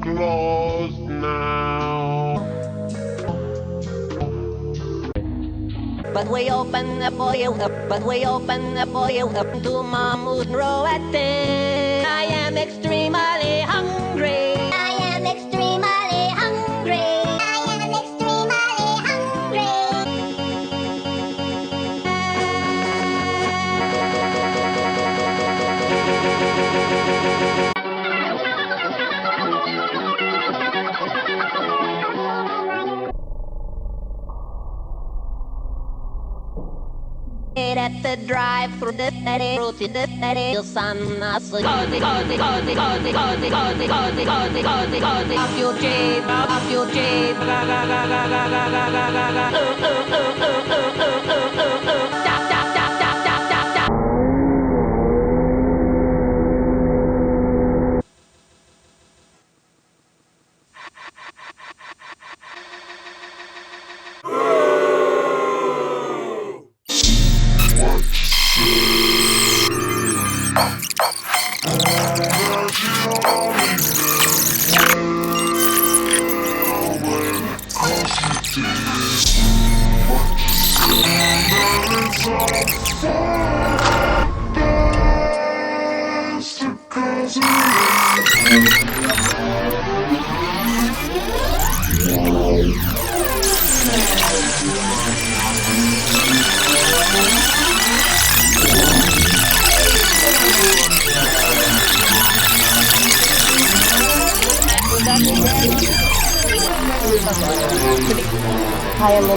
Close now. But we open up for you up, but we open up for you up to Mahmoud Row at 10. I am extremely hungry. I am extremely hungry. I am extremely hungry. At the drive-thru, the sun, off your jeep, off your jeep. Stop, stop, stop, stop, stop, stop, stop. Kaya mo.